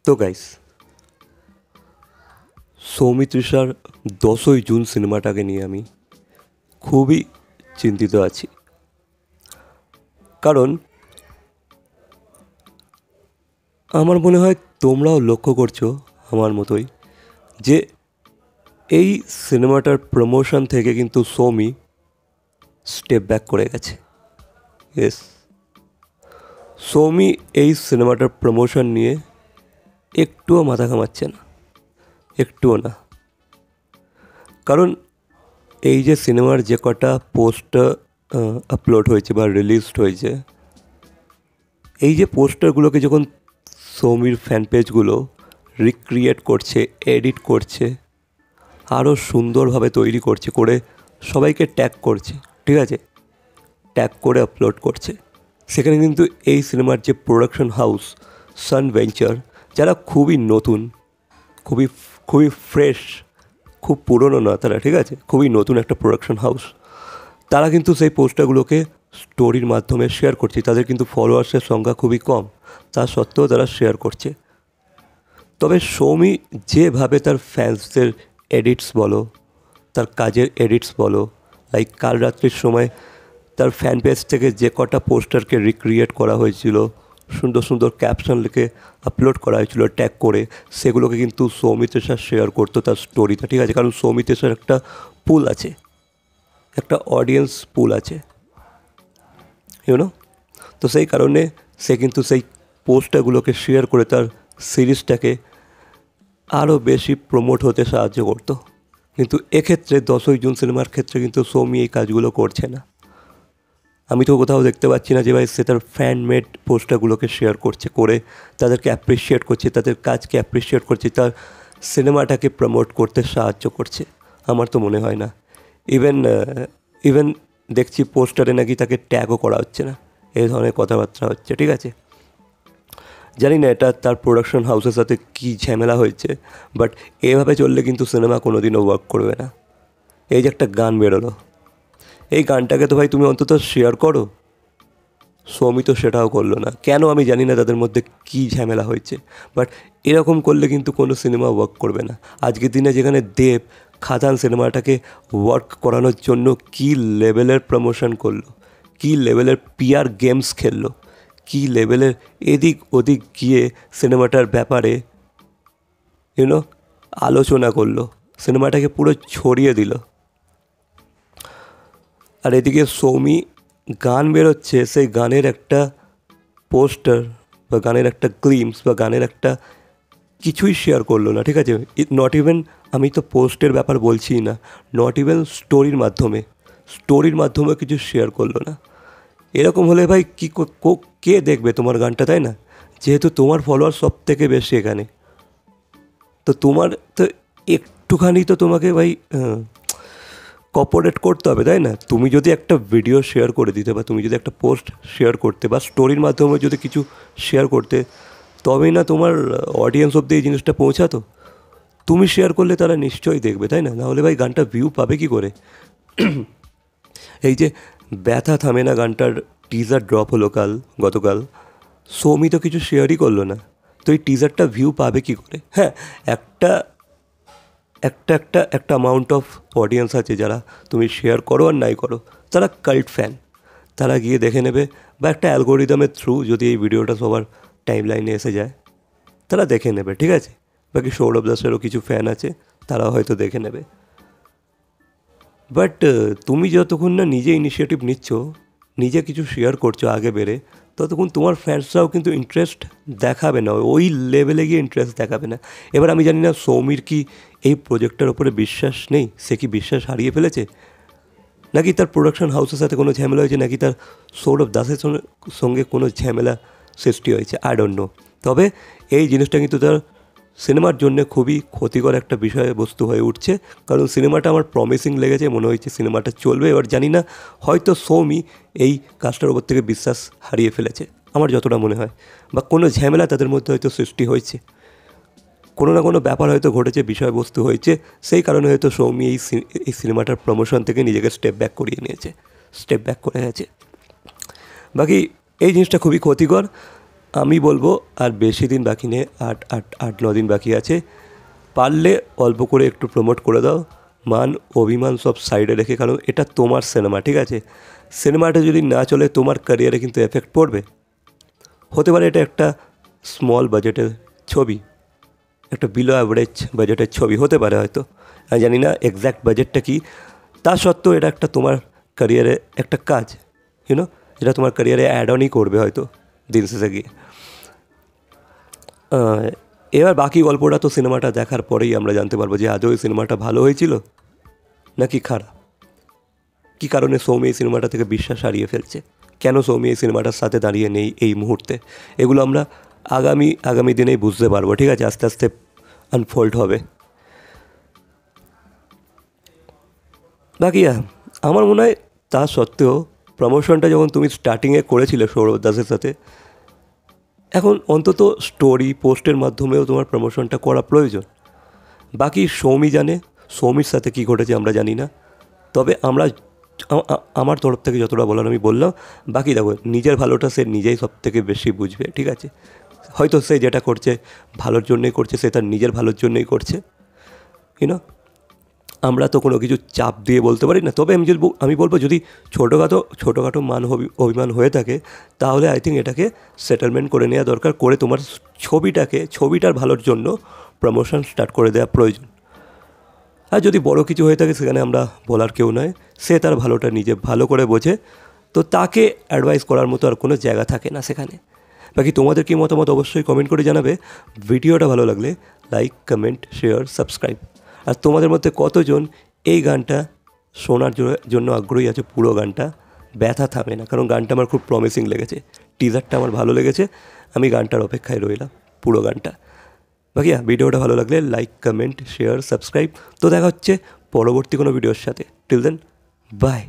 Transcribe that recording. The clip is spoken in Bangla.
তো গাইস, সৌমিত্রিষার 10ই জুন সিনেমাটাকে নিয়ে আমি খুবই চিন্তিত আছি। কারণ আমার মনে হয় তোমরাও লক্ষ্য করছো আমার মতোই যে এই সিনেমাটার প্রমোশন থেকে কিন্তু সৌমি স্টেপ ব্যাক করে গেছে। ইয়েস, সৌমি এই সিনেমাটার প্রমোশন নিয়ে একটুও মাথা ঘামাচ্ছে না, একটুও না। কারণ এই যে সিনেমার যে কটা পোস্টার আপলোড হয়েছে বা রিলিজড হয়েছে, এই যে পোস্টারগুলোকে যখন সৌমির ফ্যান পেজগুলো রিক্রিয়েট করছে, এডিট করছে, আরও সুন্দরভাবে তৈরি করছে, করে সবাইকে ট্যাগ করছে, ঠিক আছে, ট্যাগ করে আপলোড করছে, সেখানে কিন্তু এই সিনেমার যে প্রোডাকশন হাউস সান ভেঞ্চার, যারা খুবই নতুন, খুবই খুবই ফ্রেশ, খুব পুরনো না তারা, ঠিক আছে, খুবই নতুন একটা প্রোডাকশন হাউস, তারা কিন্তু সেই পোস্টারগুলোকে স্টোরির মাধ্যমে শেয়ার করছে। তাদের কিন্তু ফলোয়ার্সের সংখ্যা খুবই কম, তা সত্ত্বেও তারা শেয়ার করছে। তবে সৌমি যেভাবে তার ফ্যান্সদের এডিটস বলো, তার কাজের এডিটস বলো, লাইক কাল রাত্রির সময় তার ফ্যান পেজ থেকে যে কটা পোস্টারকে রিক্রিয়েট করা হয়েছিল, সুন্দর সুন্দর ক্যাপশন লিখে আপলোড করা হয়েছিল ট্যাগ করে, সেগুলোকে কিন্তু সৌমিত্রিষা শেয়ার করতো তার স্টোরিতে, ঠিক আছে। কারণ সৌমিত্রিষার একটা পুল আছে, একটা অডিয়েন্স পুল আছে, ইউনো। তো সেই কারণে সে কিন্তু সেই পোস্টারগুলোকে শেয়ার করে তার সিরিজটাকে আরও বেশি প্রমোট হতে সাহায্য করতো। কিন্তু এক্ষেত্রে 10ই জুন সিনেমার ক্ষেত্রে কিন্তু সৌমি এই কাজগুলো করছে না। আমি তো কোথাও দেখতে পাচ্ছি না যে ভাই সে তার ফ্যান মেড পোস্টারগুলোকে শেয়ার করছে, করে তাদেরকে অ্যাপ্রিসিয়েট করছে, তাদের কাজকে অ্যাপ্রিসিয়েট করছে, তার সিনেমাটাকে প্রমোট করতে সাহায্য করছে। আমার তো মনে হয় না। ইভেন ইভেন দেখছি পোস্টারে নাকি তাকে ট্যাগও করা হচ্ছে না, এই ধরনের কথাবার্তা হচ্ছে, ঠিক আছে। জানি না এটা তার প্রোডাকশন হাউসের সাথে কী ঝামেলা হয়েছে, বাট এভাবে চললে কিন্তু সিনেমা কোনো দিনও ওয়ার্ক করবে না। এই যে একটা গান বেরোলো, এই গানটাকে তো ভাই তুমি অন্তত শেয়ার করো। সৌমি তো সেটাও করলো না, কেন আমি জানি না তাদের মধ্যে কী ঝামেলা হয়েছে, বাট এরকম করলে কিন্তু কোনো সিনেমা ওয়ার্ক করবে না। আজকের দিনে যেখানে দেব খাদান সিনেমাটাকে ওয়ার্ক করানোর জন্য কী লেভেলের প্রমোশন করলো, কী লেভেলের পিআর গেমস খেললো, কী লেভেলের এদিক ওদিক গিয়ে সিনেমাটার ব্যাপারে ইউনো আলোচনা করলো, সিনেমাটাকে পুরো ছড়িয়ে দিল। আর এদিকে সৌমি গান বেরোচ্ছে, সেই গানের একটা পোস্টার বা গানের একটা গ্লিমস বা গানের একটা কিছুই শেয়ার করলো না, ঠিক আছে। নট ইভেন, আমি তো পোস্টের ব্যাপার বলছিই না, নট ইভেন স্টোরির মাধ্যমে কিছু শেয়ার করলো না। এরকম হলে ভাই কী কে দেখবে তোমার গানটা, তাই না? যেহেতু তোমার ফলোয়ার সব থেকে বেশি এখানে, তো তোমার তো একটুখানি তো তোমাকে ভাই কোঅপারেট করতে হবে, তাই না? তুমি যদি একটা ভিডিও শেয়ার করে দিতে, বা তুমি যদি একটা পোস্ট শেয়ার করতে, বা স্টোরির মাধ্যমে যদি কিছু শেয়ার করতে, তবেই না তোমার অডিয়েন্স অবধি এই জিনিসটা পৌঁছাতো। তুমি শেয়ার করলে তারা নিশ্চয়ই দেখবে, তাই না? নাহলে ভাই গানটা ভিউ পাবে কী করে? এই যে ব্যথা থামে না গানটার টিজার ড্রপ হলো গতকাল, সৌমি তো কিছু শেয়ারই করলো না, তো এই টিজারটা ভিউ পাবে কী করে? হ্যাঁ, একটা একটা একটা একটা অ্যামাউন্ট অফ অডিয়েন্স আছে যারা, তুমি শেয়ার করো আর নাই করো, তারা কাল্ট ফ্যান, তারা গিয়ে দেখে নেবে, বা একটা অ্যালগোরিদমের থ্রু যদি এই ভিডিওটা সবার টাইম লাইনে এসে যায়, তারা দেখে নেবে, ঠিক আছে। বাকি সৌরভ দাসেরও কিছু ফ্যান আছে, তারা হয়তো দেখে নেবে। বাট তুমি যতক্ষণ না নিজে ইনিশিয়েটিভ নিচ্ছ, নিজে কিছু শেয়ার করছো আগে বেড়ে, ততক্ষণ তোমার ফ্যান্সরাও কিন্তু ইন্টারেস্ট দেখাবে না, ওই লেভেলে গিয়ে ইন্টারেস্ট দেখাবে না। এবার আমি জানি না সৌমির কি এই প্রজেক্টের ওপরে বিশ্বাস নেই, সে কি বিশ্বাস হারিয়ে ফেলেছে, নাকি তার প্রোডাকশন হাউসের সাথে কোনো ঝামেলা হয়েছে, নাকি তার সৌরভ দাসের সঙ্গে কোনো ঝামেলা সৃষ্টি হয়েছে, আই ডোন্ট নো। তবে এই জিনিসটা কিন্তু তার সিনেমার জন্য খুবই ক্ষতিকর একটা বিষয়বস্তু হয়ে উঠছে। কারণ সিনেমাটা আমার প্রমিসিং লেগেছে, মনে হচ্ছে সিনেমাটা চলবে। এবার জানি না, হয়তো সৌমি এই কাজটার ওপর থেকে বিশ্বাস হারিয়ে ফেলেছে, আমার যতটা মনে হয়, বা কোনো ঝামেলা তাদের মধ্যে হয়তো সৃষ্টি হয়েছে, কোনো না কোনো ব্যাপার হয়তো ঘটেছে, বিষয়বস্তু হয়েছে, সেই কারণে হয়তো সৌমি এই সিনেমাটার প্রমোশন থেকে নিজেকে স্টেপ ব্যাক করে গেছে। বাকি এই জিনিসটা খুবই ক্ষতিকর। আমি বলবো আর বেশি দিন বাকি নেই, 8-9 দিন বাকি আছে। পারলে অল্প করে একটু প্রমোট করে দাও, মান অভিমান সব সাইডে রেখে, কারণ এটা তোমার সিনেমা, ঠিক আছে? সিনেমাটা যদি না চলে তোমার ক্যারিয়ারে কিন্তু এফেক্ট পড়বে। হতে পারে এটা একটা স্মল বাজেটের ছবি, একটা বিলো অ্যাভারেজ বাজেটের ছবি হতে পারে হয়তো, আমি জানি না এক্স্যাক্ট বাজেটটা কী। তা সত্ত্বেও এটা একটা তোমার ক্যারিয়ারে একটা কাজ, ইউনো, যেটা তোমার ক্যারিয়ারে অ্যাড অনই করবে হয়তো দিন শেষে গিয়ে। এবার বাকি গল্পটা তো সিনেমাটা দেখার পরেই আমরা জানতে পারবো যে আদৌ এই সিনেমাটা ভালো হয়েছিল নাকি খারাপ। কী কারণে সৌমি এই সিনেমাটা থেকে বিশ্বাস হারিয়ে ফেলছে, কেন সৌমি এই সিনেমাটার সাথে দাঁড়িয়ে নেই এই মুহূর্তে, এগুলো আমরা আগামী দিনেই বুঝতে পারবো, ঠিক আছে? আস্তে আস্তে আনফোল্ড হবে। বাকি আমার মনে হয় তা সত্ত্বেও প্রমোশনটা যখন তুমি স্টার্টিংয়ে করেছিলে সৌরভ দাসের সাথে, এখন অন্তত স্টোরি পোস্টের মাধ্যমেও তোমার প্রমোশনটা করা প্রয়োজন। বাকি সৌমি জানে, সৌমির সাথে কী ঘটেছে আমরা জানি না, তবে আমার তরফ থেকে যতটা বলার আমি বললাম। বাকি দেখো, নিজের ভালোটা সে নিজেই সব থেকে বেশি বুঝবে, ঠিক আছে? হয়তো সে যেটা করছে ভালোর জন্যই করছে, সে তার নিজের ভালোর জন্যই করছে, ইউনো। আমরা তো কোনো কিছু চাপ দিয়ে বলতে পারি না। তবে আমি বলবো যদি ছোটোখাটো অভিমান হয়ে থাকে, তাহলে আই থিঙ্ক এটাকে সেটেলমেন্ট করে নেওয়া দরকার, করে তোমার ছবিটার ভালোর জন্য প্রমোশন স্টার্ট করে দেওয়া প্রয়োজন। আর যদি বড় কিছু হয়ে থাকে সেখানে আমরা বলার কেউ নয়, সে তার ভালোটা নিজে ভালো করে বোঝে, তো তাকে অ্যাডভাইস করার মতো আর কোনো জায়গা থাকে না সেখানে। বাকি তোমাদের কি মতামত অবশ্যই কমেন্ট করে জানাবে। ভিডিওটা ভালো লাগলে লাইক, কমেন্ট, শেয়ার, সাবস্ক্রাইব। আর তোমাদের মধ্যে কতজন এই গানটা শোনার জন্য আগ্রহী আছে পুরো গানটা? ব্যথা থামে না, কারণ গানটা আমার খুব প্রমিসিং লেগেছে, টিজারটা আমার ভালো লেগেছে, আমি গানটার অপেক্ষায় রইলাম পুরো গানটা। বাকি ভিডিওটা ভালো লাগলে লাইক, কমেন্ট, শেয়ার, সাবস্ক্রাইব। তো দেখা হচ্ছে পরবর্তী কোনো ভিডিওর সাথে। Till then, by.